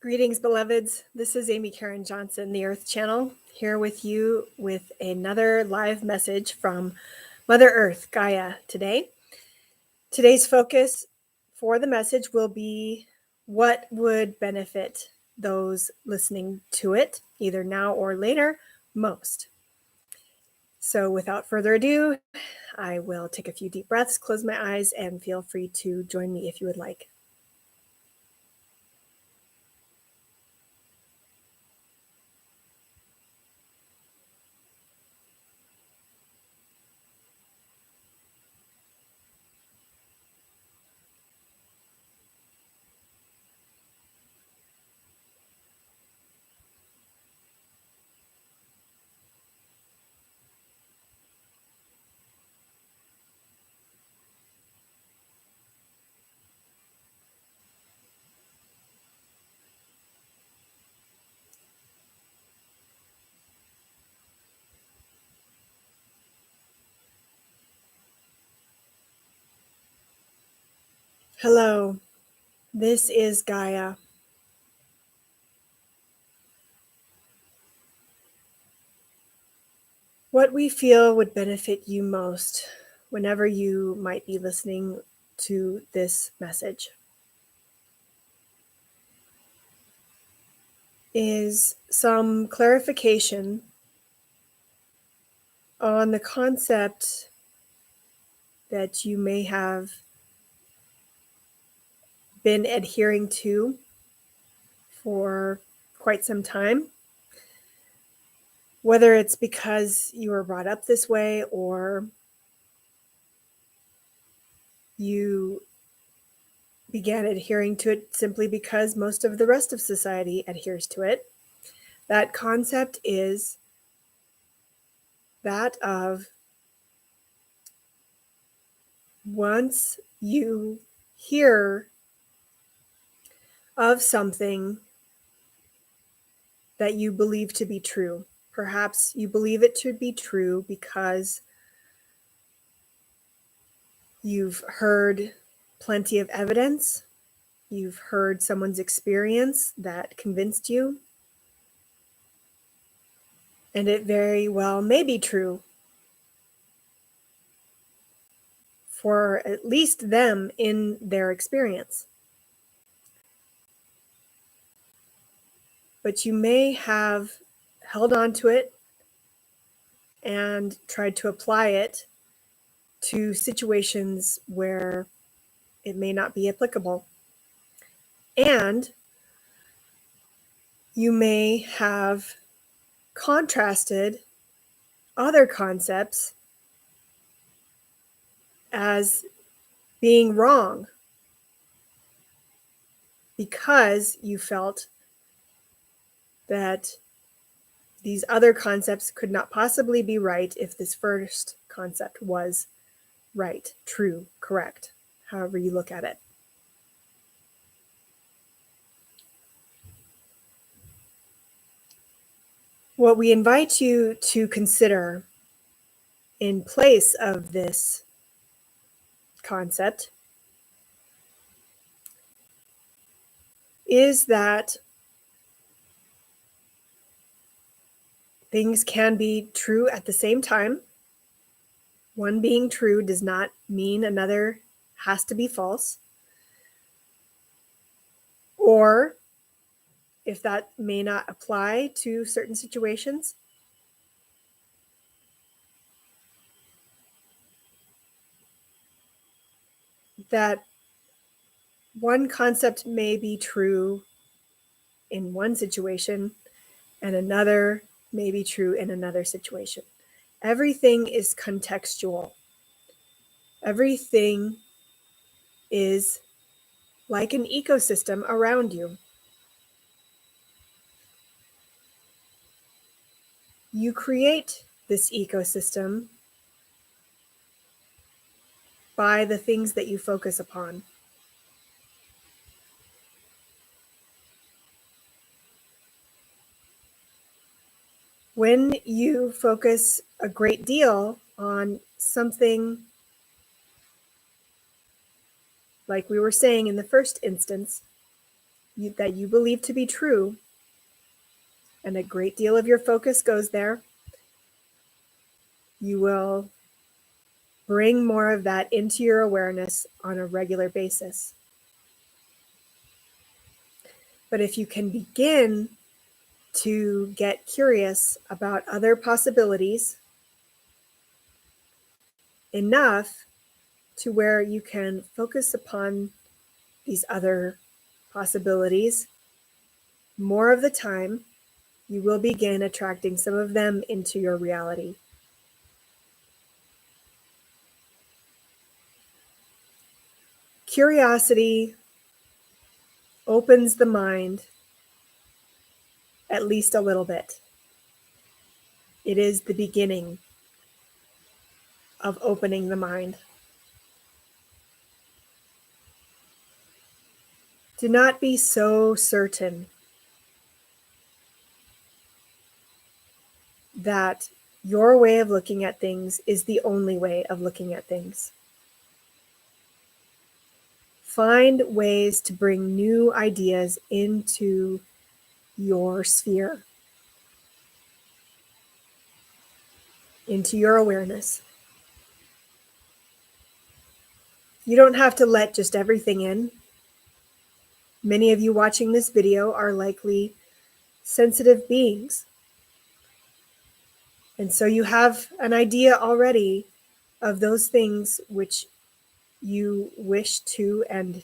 Greetings, beloveds. This is Amy Karen Johnson, the Earth Channel, here with you with another live message from Mother Earth, Gaia, today. Today's focus for the message will be what would benefit those listening to it, either now or later, most. So without further ado, I will take a few deep breaths, close my eyes, and feel free to join me if you would like. Hello, this is Gaia. What we feel would benefit you most whenever you might be listening to this message is some clarification on the concept that you may have been adhering to for quite some time. Whether it's because you were brought up this way or you began adhering to it simply because most of the rest of society adheres to it. That concept is that of once you hear of something that you believe to be true, perhaps you believe it to be true because you've heard plenty of evidence, you've heard someone's experience that convinced you, and it very well may be true for at least them in their experience. But you may have held on to it and tried to apply it to situations where it may not be applicable. And you may have contrasted other concepts as being wrong because you felt that these other concepts could not possibly be right if this first concept was right, true, correct, however you look at it. What we invite you to consider in place of this concept is that things can be true at the same time. One being true does not mean another has to be false. Or if that may not apply to certain situations, that one concept may be true in one situation and another may be true in another situation. Everything is contextual. Everything is like an ecosystem around you. You create this ecosystem by the things that you focus upon. When you focus a great deal on something, like we were saying in the first instance, that you believe to be true, and a great deal of your focus goes there, you will bring more of that into your awareness on a regular basis. But if you can begin to get curious about other possibilities enough to where you can focus upon these other possibilities more of the time, you will begin attracting some of them into your reality. Curiosity opens the mind at least a little bit. It is the beginning of opening the mind. Do not be so certain that your way of looking at things is the only way of looking at things. Find ways to bring new ideas into your sphere, into your awareness. You don't have to let just everything in. Many of you watching this video are likely sensitive beings. And so you have an idea already of those things which you wish to and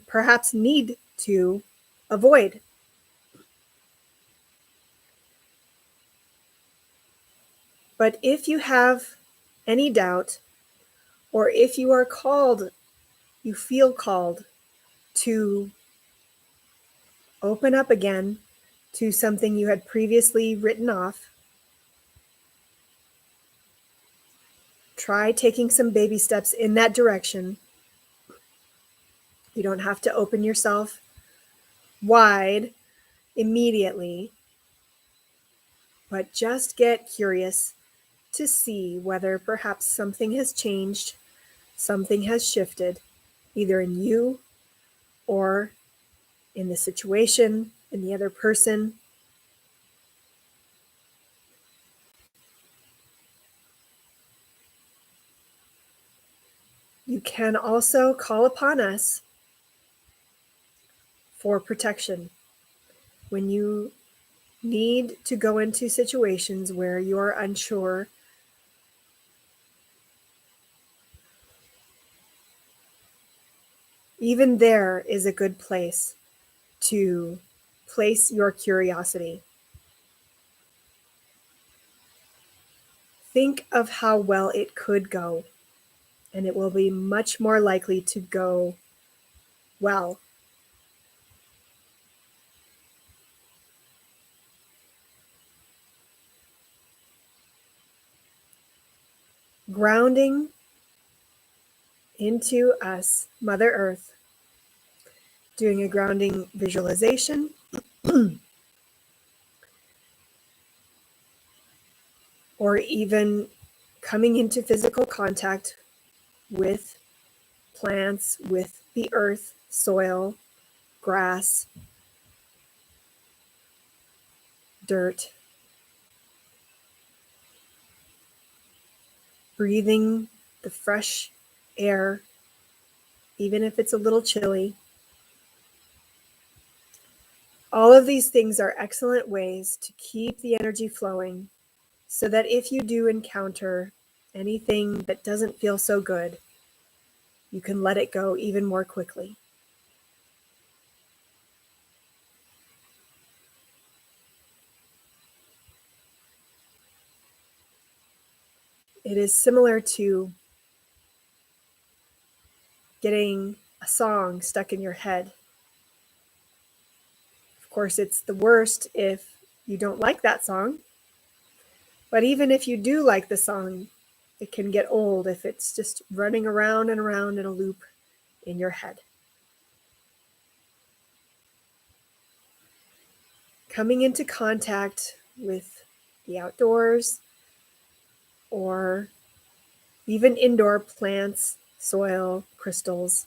perhaps need to avoid. But if you have any doubt, or if you are called, you feel called to open up again to something you had previously written off, try taking some baby steps in that direction. You don't have to open yourself wide immediately, but just get curious to see whether perhaps something has changed, something has shifted, either in you or in the situation, in the other person. You can also call upon us for protection. When you need to go into situations where you're unsure, even there is a good place to place your curiosity. Think of how well it could go, and it will be much more likely to go well. Grounding into us, Mother Earth, doing a grounding visualization, or even coming into physical contact with plants, with the earth, soil, grass, dirt. Breathing the fresh air, even if it's a little chilly. All of these things are excellent ways to keep the energy flowing so that if you do encounter anything that doesn't feel so good, you can let it go even more quickly. It is similar to getting a song stuck in your head. Of course, it's the worst if you don't like that song. But even if you do like the song, it can get old if it's just running around and around in a loop in your head. Coming into contact with the outdoors or even indoor plants, soil, crystals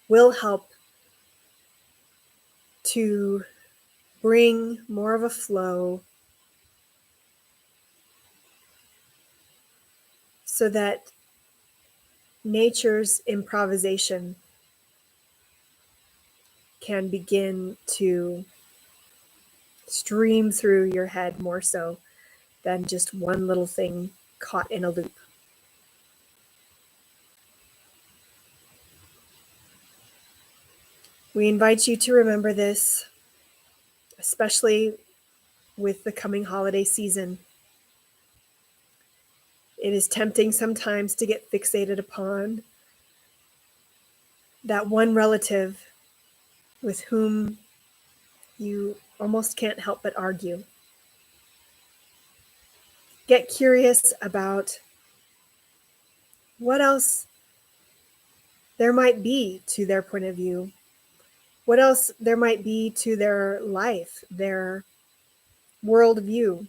will help to bring more of a flow so that nature's improvisation can begin to stream through your head more so than just one little thing caught in a loop. We invite you to remember this, especially with the coming holiday season. It is tempting sometimes to get fixated upon that one relative with whom you almost can't help but argue. Get curious about what else there might be to their point of view, what else there might be to their life, their worldview.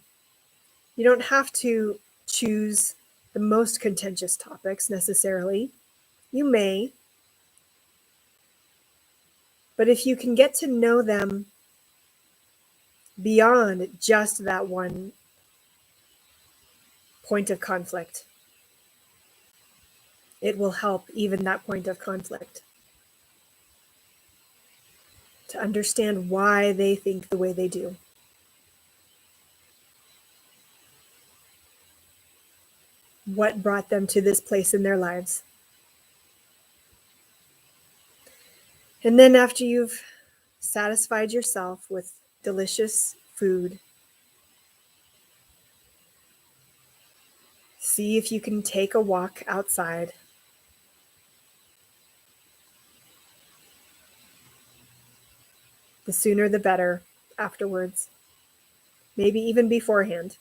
You don't have to choose the most contentious topics necessarily. You may, but if you can get to know them beyond just that one point of conflict, it will help even that point of conflict to understand why they think the way they do. What brought them to this place in their lives. And then after you've satisfied yourself with delicious food, see if you can take a walk outside. The sooner the better afterwards, maybe even beforehand.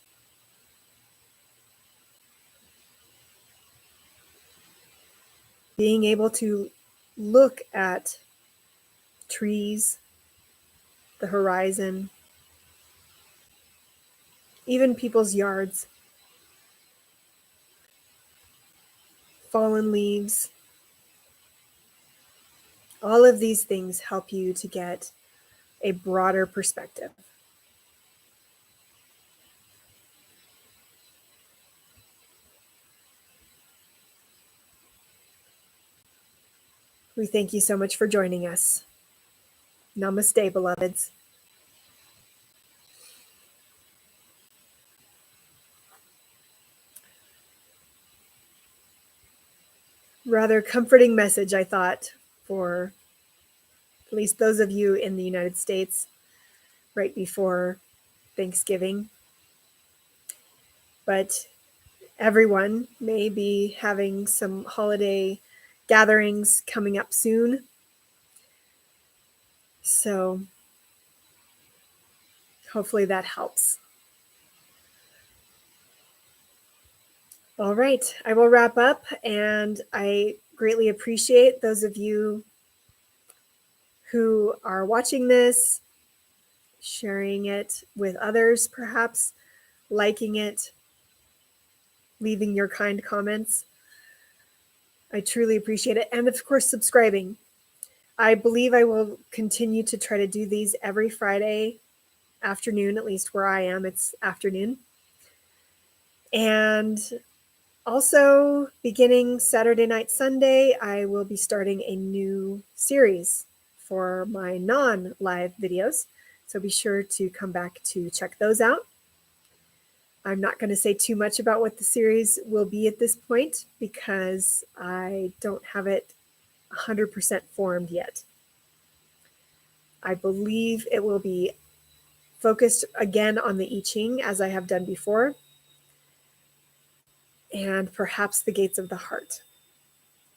Being able to look at trees, the horizon, even people's yards, fallen leaves. All of these things help you to get a broader perspective. We thank you so much for joining us. Namaste, beloveds. Rather comforting message, I thought, for at least those of you in the United States right before Thanksgiving. But everyone may be having some holiday gatherings coming up soon. So hopefully that helps. All right, I will wrap up, and I greatly appreciate those of you who are watching this, sharing it with others, perhaps liking it, leaving your kind comments. I truly appreciate it. And of course, subscribing. I believe I will continue to try to do these every Friday afternoon, at least where I am, it's afternoon. And also, beginning Saturday night, Sunday, I will be starting a new series for my non-live videos. So be sure to come back to check those out. I'm not going to say too much about what the series will be at this point because I don't have it 100% formed yet. I believe it will be focused again on the I Ching as I have done before, and perhaps the gates of the heart,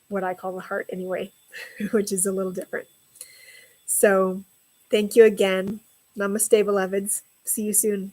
what I call the heart anyway, which is a little different. So thank you again. Namaste, beloveds. See you soon.